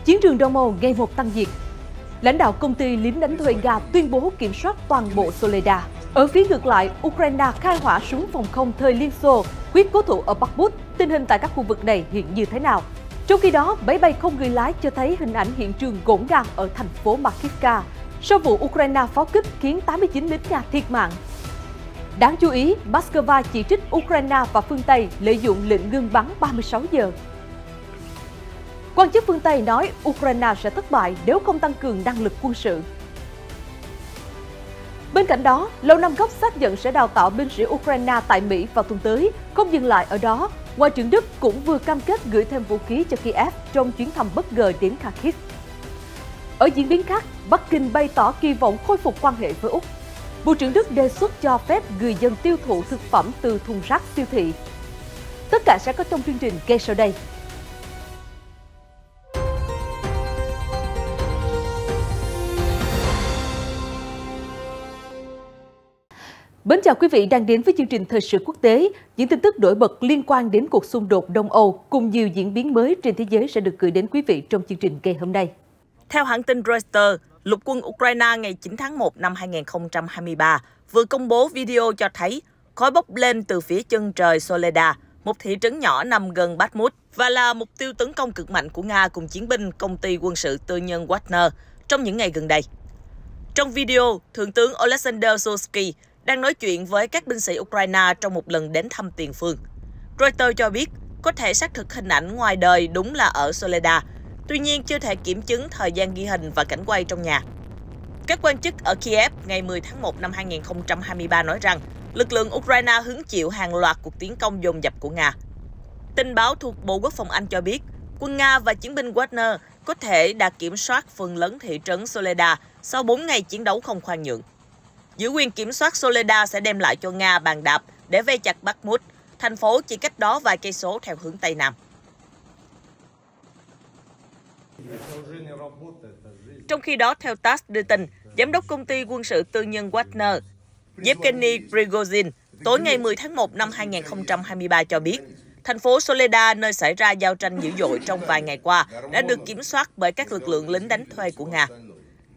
Chiến trường Đông Âu ngày một tăng nhiệt. Lãnh đạo công ty lính đánh thuê Nga tuyên bố kiểm soát toàn bộ Soledar. Ở phía ngược lại, Ukraine khai hỏa súng phòng không thời Liên Xô, quyết cố thủ ở Bakhmut. Tình hình tại các khu vực này hiện như thế nào? Trong khi đó, máy bay không người lái cho thấy hình ảnh hiện trường ngổn ngang ở thành phố Makivka sau vụ Ukraine pháo kích khiến 89 lính Nga thiệt mạng. Đáng chú ý, Moscow chỉ trích Ukraine và phương Tây lợi dụng lệnh ngừng bắn 36 giờ. Quan chức phương Tây nói Ukraine sẽ thất bại nếu không tăng cường năng lực quân sự. Bên cạnh đó, Lầu Năm Góc xác nhận sẽ đào tạo binh sĩ Ukraine tại Mỹ vào tuần tới. Không dừng lại ở đó, Ngoại trưởng Đức cũng vừa cam kết gửi thêm vũ khí cho Kiev trong chuyến thăm bất ngờ đến Kharkiv. Ở diễn biến khác, Bắc Kinh bày tỏ kỳ vọng khôi phục quan hệ với Úc. Bộ trưởng Đức đề xuất cho phép người dân tiêu thụ thực phẩm từ thùng rác siêu thị. Tất cả sẽ có trong chương trình ngay sau đây. Mến chào quý vị đang đến với chương trình Thời sự quốc tế. Những tin tức nổi bật liên quan đến cuộc xung đột Đông Âu cùng nhiều diễn biến mới trên thế giới sẽ được gửi đến quý vị trong chương trình ngày hôm nay. Theo hãng tin Reuters, lục quân Ukraine ngày 9 tháng 1 năm 2023 vừa công bố video cho thấy khói bốc lên từ phía chân trời Soledar, một thị trấn nhỏ nằm gần Bakhmut và là mục tiêu tấn công cực mạnh của Nga cùng chiến binh công ty quân sự tư nhân Wagner trong những ngày gần đây. Trong video, Thượng tướng Oleksandr Syrskyi đang nói chuyện với các binh sĩ Ukraine trong một lần đến thăm tiền phương. Reuters cho biết có thể xác thực hình ảnh ngoài đời đúng là ở Soledar, tuy nhiên chưa thể kiểm chứng thời gian ghi hình và cảnh quay trong nhà. Các quan chức ở Kiev ngày 10 tháng 1 năm 2023 nói rằng lực lượng Ukraine hứng chịu hàng loạt cuộc tiến công dồn dập của Nga. Tình báo thuộc Bộ Quốc phòng Anh cho biết quân Nga và chiến binh Wagner có thể đã kiểm soát phần lớn thị trấn Soledar sau 4 ngày chiến đấu không khoan nhượng. Giữ quyền kiểm soát Soledar sẽ đem lại cho Nga bàn đạp để vây chặt Bakhmut, thành phố chỉ cách đó vài cây số theo hướng Tây Nam. Trong khi đó, theo TASS đưa tin, giám đốc công ty quân sự tư nhân Wagner, Yevgeny Prigozhin, tối ngày 10 tháng 1 năm 2023 cho biết, thành phố Soledar, nơi xảy ra giao tranh dữ dội trong vài ngày qua, đã được kiểm soát bởi các lực lượng lính đánh thuê của Nga.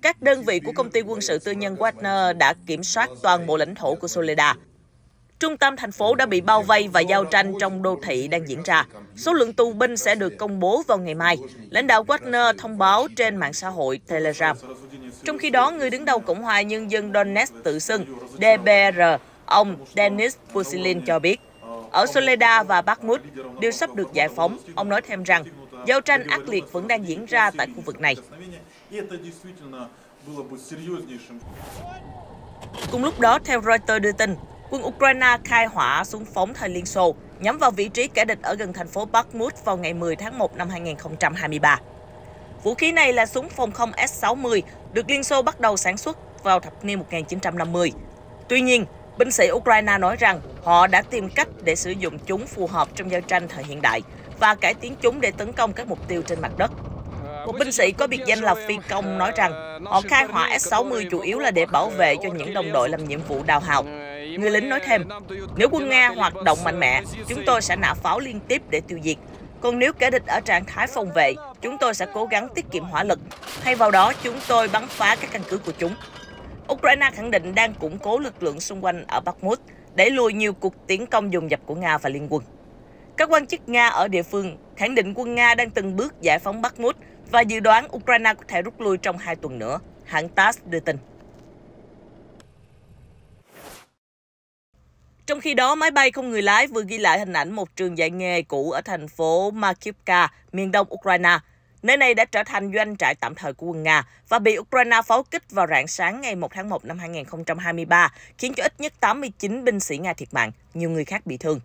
Các đơn vị của công ty quân sự tư nhân Wagner đã kiểm soát toàn bộ lãnh thổ của Soledar. Trung tâm thành phố đã bị bao vây và giao tranh trong đô thị đang diễn ra. Số lượng tù binh sẽ được công bố vào ngày mai, lãnh đạo Wagner thông báo trên mạng xã hội Telegram. Trong khi đó, người đứng đầu Cộng hòa Nhân dân Donetsk tự xưng DBR, ông Denis Pushilin cho biết, ở Soledar và Bakhmut đều sắp được giải phóng. Ông nói thêm rằng, giao tranh ác liệt vẫn đang diễn ra tại khu vực này. Cùng lúc đó, theo Reuters đưa tin, quân Ukraine khai hỏa súng phóng thời Liên Xô nhắm vào vị trí kẻ địch ở gần thành phố Bakhmut vào ngày 10 tháng 1 năm 2023. Vũ khí này là súng phòng không S-60, được Liên Xô bắt đầu sản xuất vào thập niên 1950. Tuy nhiên, binh sĩ Ukraine nói rằng họ đã tìm cách để sử dụng chúng phù hợp trong giao tranh thời hiện đại và cải tiến chúng để tấn công các mục tiêu trên mặt đất. Một binh sĩ có biệt danh là Phi Công nói rằng họ khai hỏa S-60 chủ yếu là để bảo vệ cho những đồng đội làm nhiệm vụ đào hào. Người lính nói thêm, nếu quân Nga hoạt động mạnh mẽ, chúng tôi sẽ nã pháo liên tiếp để tiêu diệt. Còn nếu kẻ địch ở trạng thái phòng vệ, chúng tôi sẽ cố gắng tiết kiệm hỏa lực. Thay vào đó, chúng tôi bắn phá các căn cứ của chúng. Ukraine khẳng định đang củng cố lực lượng xung quanh ở Bakhmut, đẩy lùi nhiều cuộc tiến công dồn dập của Nga và Liên quân. Các quan chức Nga ở địa phương khẳng định quân Nga đang từng bước giải phóng Bakhmut và dự đoán Ukraine có thể rút lui trong 2 tuần nữa, hãng TASS đưa tin. Trong khi đó, máy bay không người lái vừa ghi lại hình ảnh một trường dạy nghề cũ ở thành phố Makivka, miền đông Ukraine. Nơi này đã trở thành doanh trại tạm thời của quân Nga và bị Ukraine pháo kích vào rạng sáng ngày 1 tháng 1 năm 2023, khiến cho ít nhất 89 binh sĩ Nga thiệt mạng, nhiều người khác bị thương.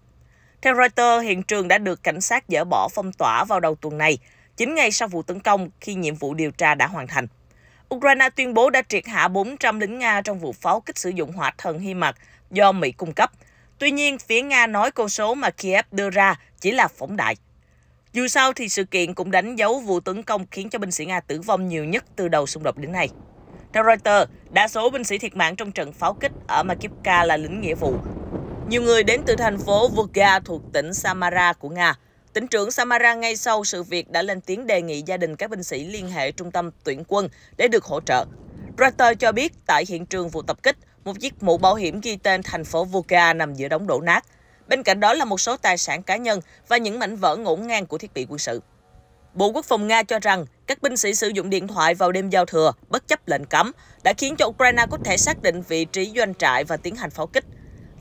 Theo Reuters, hiện trường đã được cảnh sát dỡ bỏ phong tỏa vào đầu tuần này, 9 ngày sau vụ tấn công khi nhiệm vụ điều tra đã hoàn thành. Ukraine tuyên bố đã triệt hạ 400 lính Nga trong vụ pháo kích sử dụng hỏa thần HIMARS do Mỹ cung cấp. Tuy nhiên, phía Nga nói con số mà Kiev đưa ra chỉ là phóng đại. Dù sao thì sự kiện cũng đánh dấu vụ tấn công khiến cho binh sĩ Nga tử vong nhiều nhất từ đầu xung đột đến nay. Theo Reuters, đa số binh sĩ thiệt mạng trong trận pháo kích ở Makivka là lính nghĩa vụ. Nhiều người đến từ thành phố Volga thuộc tỉnh Samara của Nga. Tỉnh trưởng Samara ngay sau sự việc đã lên tiếng đề nghị gia đình các binh sĩ liên hệ trung tâm tuyển quân để được hỗ trợ. Reuters cho biết tại hiện trường vụ tập kích, một chiếc mũ bảo hiểm ghi tên thành phố Volga nằm giữa đống đổ nát. Bên cạnh đó là một số tài sản cá nhân và những mảnh vỡ ngổn ngang của thiết bị quân sự. Bộ Quốc phòng Nga cho rằng các binh sĩ sử dụng điện thoại vào đêm giao thừa bất chấp lệnh cấm đã khiến cho Ukraine có thể xác định vị trí doanh trại và tiến hành pháo kích.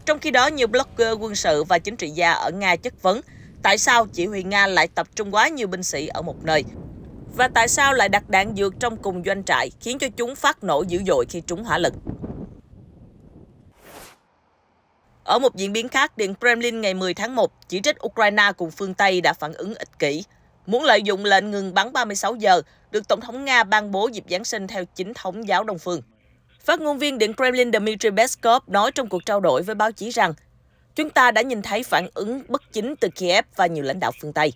Trong khi đó, nhiều blogger quân sự và chính trị gia ở Nga chất vấn tại sao chỉ huy Nga lại tập trung quá nhiều binh sĩ ở một nơi và tại sao lại đặt đạn dược trong cùng doanh trại khiến cho chúng phát nổ dữ dội khi trúng hỏa lực. Ở một diễn biến khác, Điện Kremlin ngày 10 tháng 1 chỉ trích Ukraine cùng phương Tây đã phản ứng ích kỷ, muốn lợi dụng lệnh ngừng bắn 36 giờ được Tổng thống Nga ban bố dịp Giáng sinh theo chính thống giáo Đông phương. Phát ngôn viên Điện Kremlin Dmitry Peskov nói trong cuộc trao đổi với báo chí rằng chúng ta đã nhìn thấy phản ứng bất chính từ Kiev và nhiều lãnh đạo phương Tây.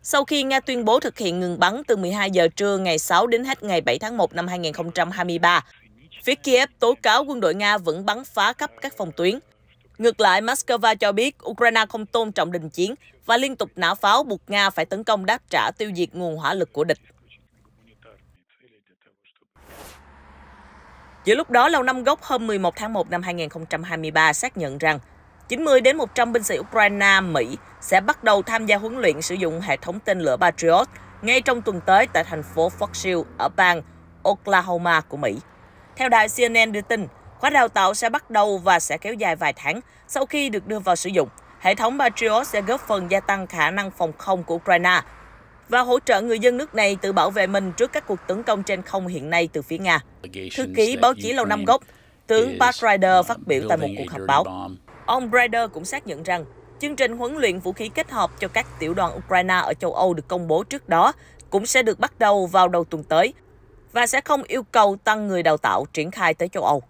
Sau khi Nga tuyên bố thực hiện ngừng bắn từ 12 giờ trưa ngày 6 đến hết ngày 7 tháng 1 năm 2023, phía Kiev tố cáo quân đội Nga vẫn bắn phá khắp các phòng tuyến. Ngược lại, Moscow cho biết Ukraine không tôn trọng đình chiến và liên tục nã pháo buộc Nga phải tấn công đáp trả tiêu diệt nguồn hỏa lực của địch. Giữa lúc đó, Lầu Năm Góc hôm 11 tháng 1 năm 2023 xác nhận rằng 90 đến 100 binh sĩ Ukraine, Mỹ sẽ bắt đầu tham gia huấn luyện sử dụng hệ thống tên lửa Patriot ngay trong tuần tới tại thành phố Fort Sill ở bang Oklahoma của Mỹ. Theo đài CNN đưa tin, khóa đào tạo sẽ bắt đầu và sẽ kéo dài vài tháng sau khi được đưa vào sử dụng. Hệ thống Patriot sẽ góp phần gia tăng khả năng phòng không của Ukraine và hỗ trợ người dân nước này tự bảo vệ mình trước các cuộc tấn công trên không hiện nay từ phía Nga. Thư ký báo chí Lầu Năm Góc, tướng Pat Ryder phát biểu tại một cuộc họp báo. Ông Ryder cũng xác nhận rằng chương trình huấn luyện vũ khí kết hợp cho các tiểu đoàn Ukraine ở châu Âu được công bố trước đó cũng sẽ được bắt đầu vào đầu tuần tới và sẽ không yêu cầu tăng người đào tạo triển khai tới châu Âu.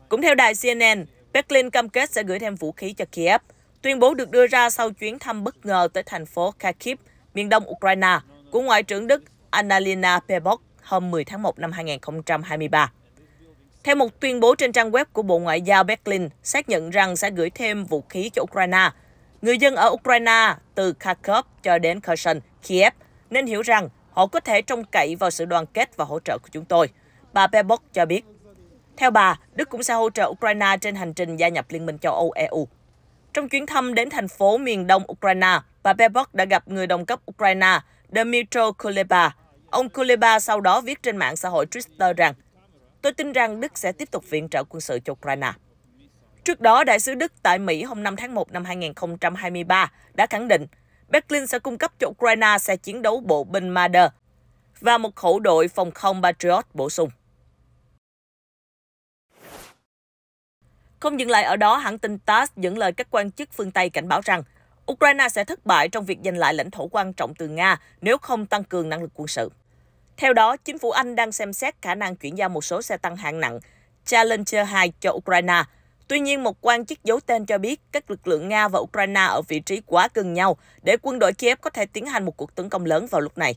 Cũng theo đài CNN, Berlin cam kết sẽ gửi thêm vũ khí cho Kiev. Tuyên bố được đưa ra sau chuyến thăm bất ngờ tới thành phố Kharkiv, miền đông Ukraine, của Ngoại trưởng Đức Annalena Baerbock hôm 10 tháng 1 năm 2023. Theo một tuyên bố trên trang web của Bộ Ngoại giao Berlin, xác nhận rằng sẽ gửi thêm vũ khí cho Ukraine. Người dân ở Ukraine từ Kharkov cho đến Kherson, Kiev nên hiểu rằng họ có thể trông cậy vào sự đoàn kết và hỗ trợ của chúng tôi, bà Baerbock cho biết. Theo bà, Đức cũng sẽ hỗ trợ Ukraine trên hành trình gia nhập Liên minh châu Âu EU. Trong chuyến thăm đến thành phố miền đông Ukraine, bà Baerbock đã gặp người đồng cấp Ukraine Dmytro Kuleba. Ông Kuleba sau đó viết trên mạng xã hội Twitter rằng tôi tin rằng Đức sẽ tiếp tục viện trợ quân sự cho Ukraine. Trước đó, Đại sứ Đức tại Mỹ hôm 5 tháng 1 năm 2023 đã khẳng định Berlin sẽ cung cấp cho Ukraine xe chiến đấu bộ binh Marder và một khẩu đội phòng không Patriot bổ sung. Không dừng lại ở đó, hãng tin TASS dẫn lời các quan chức phương Tây cảnh báo rằng Ukraine sẽ thất bại trong việc giành lại lãnh thổ quan trọng từ Nga nếu không tăng cường năng lực quân sự. Theo đó, chính phủ Anh đang xem xét khả năng chuyển giao một số xe tăng hạng nặng Challenger 2 cho Ukraine. Tuy nhiên, một quan chức giấu tên cho biết các lực lượng Nga và Ukraine ở vị trí quá gần nhau để quân đội Kiev có thể tiến hành một cuộc tấn công lớn vào lúc này.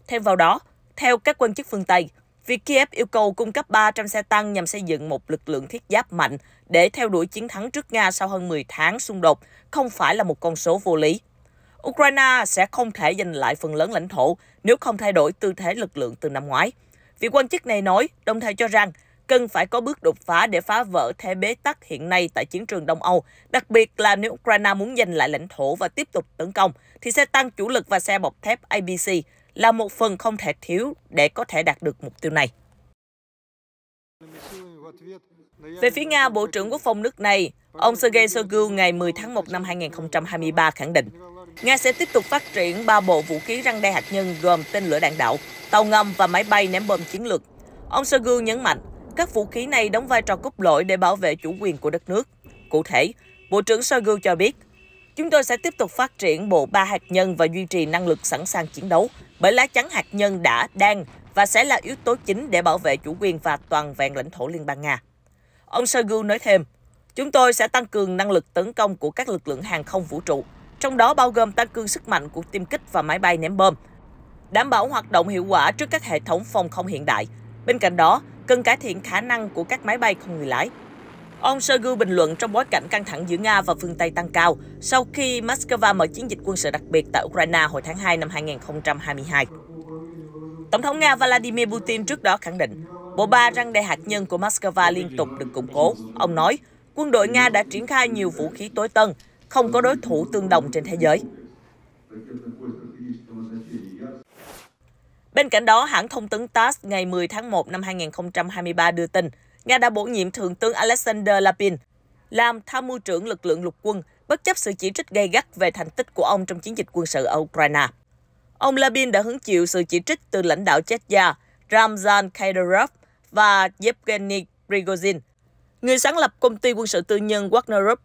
Thêm vào đó, theo các quan chức phương Tây, việc Kiev yêu cầu cung cấp 300 xe tăng nhằm xây dựng một lực lượng thiết giáp mạnh để theo đuổi chiến thắng trước Nga sau hơn 10 tháng xung đột không phải là một con số vô lý. Ukraine sẽ không thể giành lại phần lớn lãnh thổ nếu không thay đổi tư thế lực lượng từ năm ngoái. Vị quan chức này nói, đồng thời cho rằng cần phải có bước đột phá để phá vỡ thế bế tắc hiện nay tại chiến trường Đông Âu, đặc biệt là nếu Ukraine muốn giành lại lãnh thổ và tiếp tục tấn công, thì xe tăng chủ lực và xe bọc thép ABC là một phần không thể thiếu để có thể đạt được mục tiêu này. Về phía Nga, Bộ trưởng Quốc phòng nước này, ông Sergei Shoigu ngày 10 tháng 1 năm 2023 khẳng định, Nga sẽ tiếp tục phát triển 3 bộ vũ khí răn đe hạt nhân gồm tên lửa đạn đạo, tàu ngầm và máy bay ném bom chiến lược. Ông Shoigu nhấn mạnh, các vũ khí này đóng vai trò cốt lõi để bảo vệ chủ quyền của đất nước. Cụ thể, Bộ trưởng Shoigu cho biết, chúng tôi sẽ tiếp tục phát triển bộ 3 hạt nhân và duy trì năng lực sẵn sàng chiến đấu, bởi lá chắn hạt nhân đang và sẽ là yếu tố chính để bảo vệ chủ quyền và toàn vẹn lãnh thổ Liên bang Nga. Ông Shoigu nói thêm, chúng tôi sẽ tăng cường năng lực tấn công của các lực lượng hàng không vũ trụ, trong đó bao gồm tăng cường sức mạnh của tiêm kích và máy bay ném bom, đảm bảo hoạt động hiệu quả trước các hệ thống phòng không hiện đại. Bên cạnh đó, cần cải thiện khả năng của các máy bay không người lái. Ông Shoigu bình luận trong bối cảnh căng thẳng giữa Nga và phương Tây tăng cao sau khi Moscow mở chiến dịch quân sự đặc biệt tại Ukraine hồi tháng 2 năm 2022. Tổng thống Nga Vladimir Putin trước đó khẳng định bộ ba răn đe hạt nhân của Moscow liên tục được củng cố. Ông nói, quân đội Nga đã triển khai nhiều vũ khí tối tân, không có đối thủ tương đồng trên thế giới. Bên cạnh đó, hãng thông tấn TASS ngày 10 tháng 1 năm 2023 đưa tin, Nga đã bổ nhiệm Thượng tướng Alexander Lapin làm tham mưu trưởng lực lượng lục quân, bất chấp sự chỉ trích gay gắt về thành tích của ông trong chiến dịch quân sự ở Ukraine. Ông Lapin đã hứng chịu sự chỉ trích từ lãnh đạo Chechnya, Ramzan Kadyrov và Yevgeny Prigozhin, người sáng lập công ty quân sự tư nhân Wagner Group.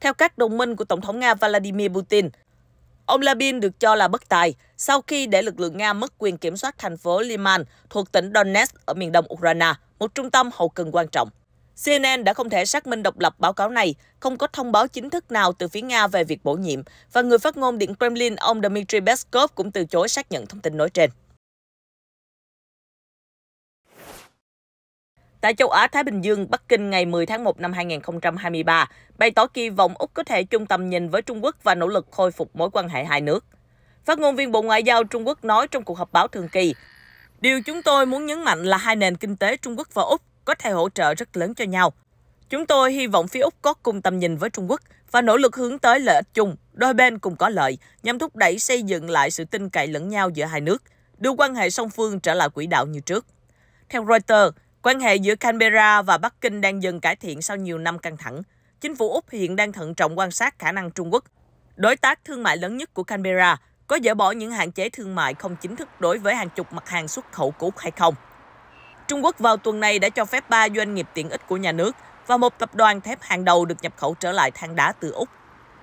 Theo các đồng minh của Tổng thống Nga Vladimir Putin, ông Lapin được cho là bất tài sau khi để lực lượng Nga mất quyền kiểm soát thành phố Liman thuộc tỉnh Donetsk ở miền đông Ukraine, một trung tâm hậu cần quan trọng. CNN đã không thể xác minh độc lập báo cáo này, không có thông báo chính thức nào từ phía Nga về việc bổ nhiệm, và người phát ngôn Điện Kremlin ông Dmitry Peskov cũng từ chối xác nhận thông tin nói trên. Tại châu Á-Thái Bình Dương, Bắc Kinh ngày 10 tháng 1 năm 2023 bày tỏ kỳ vọng Úc có thể chung tầm nhìn với Trung Quốc và nỗ lực khôi phục mối quan hệ hai nước. Phát ngôn viên Bộ Ngoại giao Trung Quốc nói trong cuộc họp báo thường kỳ, điều chúng tôi muốn nhấn mạnh là hai nền kinh tế Trung Quốc và Úc có thể hỗ trợ rất lớn cho nhau. Chúng tôi hy vọng phía Úc có cùng tầm nhìn với Trung Quốc và nỗ lực hướng tới lợi ích chung, đôi bên cùng có lợi, nhằm thúc đẩy xây dựng lại sự tin cậy lẫn nhau giữa hai nước, đưa quan hệ song phương trở lại quỹ đạo như trước. Theo Reuters, quan hệ giữa Canberra và Bắc Kinh đang dần cải thiện sau nhiều năm căng thẳng. Chính phủ Úc hiện đang thận trọng quan sát khả năng Trung Quốc, đối tác thương mại lớn nhất của Canberra, có dỡ bỏ những hạn chế thương mại không chính thức đối với hàng chục mặt hàng xuất khẩu của Úc hay không. Trung Quốc vào tuần này đã cho phép 3 doanh nghiệp tiện ích của nhà nước và một tập đoàn thép hàng đầu được nhập khẩu trở lại than đá từ Úc.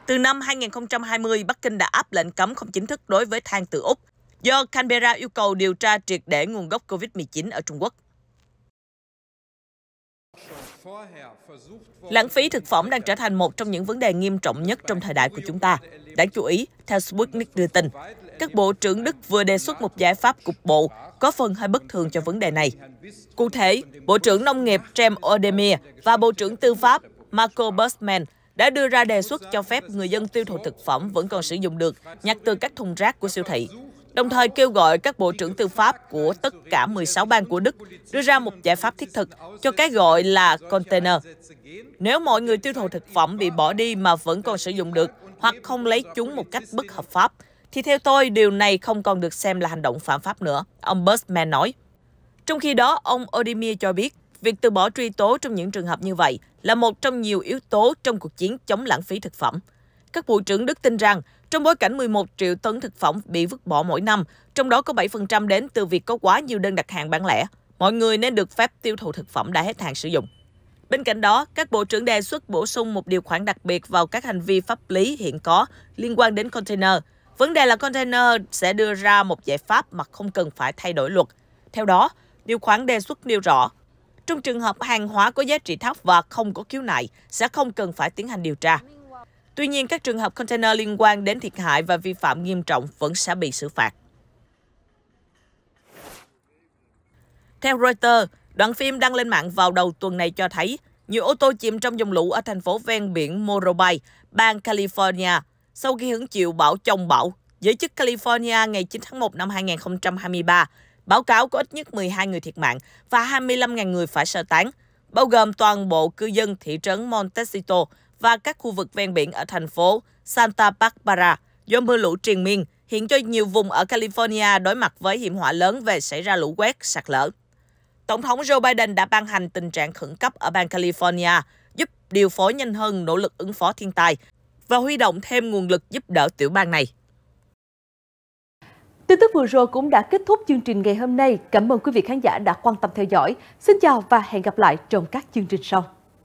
Từ năm 2020, Bắc Kinh đã áp lệnh cấm không chính thức đối với than từ Úc, do Canberra yêu cầu điều tra triệt để nguồn gốc COVID-19 ở Trung Quốc. Lãng phí thực phẩm đang trở thành một trong những vấn đề nghiêm trọng nhất trong thời đại của chúng ta. Đáng chú ý, theo Sputnik đưa tin, các bộ trưởng Đức vừa đề xuất một giải pháp cục bộ, có phần hơi bất thường cho vấn đề này. Cụ thể, Bộ trưởng Nông nghiệp Cem Özdemir và Bộ trưởng Tư pháp Marco Buschmann đã đưa ra đề xuất cho phép người dân tiêu thụ thực phẩm vẫn còn sử dụng được, nhặt từ các thùng rác của siêu thị. Đồng thời kêu gọi các bộ trưởng tư pháp của tất cả 16 bang của Đức đưa ra một giải pháp thiết thực cho cái gọi là container. Nếu mọi người tiêu thụ thực phẩm bị bỏ đi mà vẫn còn sử dụng được hoặc không lấy chúng một cách bất hợp pháp, thì theo tôi điều này không còn được xem là hành động phạm pháp nữa, ông Buschmann nói. Trong khi đó, ông Özdemir cho biết việc từ bỏ truy tố trong những trường hợp như vậy là một trong nhiều yếu tố trong cuộc chiến chống lãng phí thực phẩm. Các bộ trưởng Đức tin rằng trong bối cảnh 11 triệu tấn thực phẩm bị vứt bỏ mỗi năm, trong đó có 7% đến từ việc có quá nhiều đơn đặt hàng bán lẻ, mọi người nên được phép tiêu thụ thực phẩm đã hết hạn sử dụng. Bên cạnh đó, các bộ trưởng đề xuất bổ sung một điều khoản đặc biệt vào các hành vi pháp lý hiện có liên quan đến container. Vấn đề là container sẽ đưa ra một giải pháp mà không cần phải thay đổi luật. Theo đó, điều khoản đề xuất nêu rõ, trong trường hợp hàng hóa có giá trị thấp và không có khiếu nại, sẽ không cần phải tiến hành điều tra. Tuy nhiên, các trường hợp container liên quan đến thiệt hại và vi phạm nghiêm trọng vẫn sẽ bị xử phạt. Theo Reuters, đoạn phim đăng lên mạng vào đầu tuần này cho thấy nhiều ô tô chìm trong dòng lũ ở thành phố ven biển Morro-Bay, bang California. Sau khi hứng chịu bão chồng bão, giới chức California ngày 9 tháng 1 năm 2023 báo cáo có ít nhất 12 người thiệt mạng và 25.000 người phải sơ tán, bao gồm toàn bộ cư dân thị trấn Montecito và các khu vực ven biển ở thành phố Santa Barbara do mưa lũ triền miên, hiện cho nhiều vùng ở California đối mặt với hiểm họa lớn về xảy ra lũ quét, sạt lở. Tổng thống Joe Biden đã ban hành tình trạng khẩn cấp ở bang California, giúp điều phối nhanh hơn nỗ lực ứng phó thiên tai và huy động thêm nguồn lực giúp đỡ tiểu bang này. Tin tức vừa rồi cũng đã kết thúc chương trình ngày hôm nay. Cảm ơn quý vị khán giả đã quan tâm theo dõi. Xin chào và hẹn gặp lại trong các chương trình sau.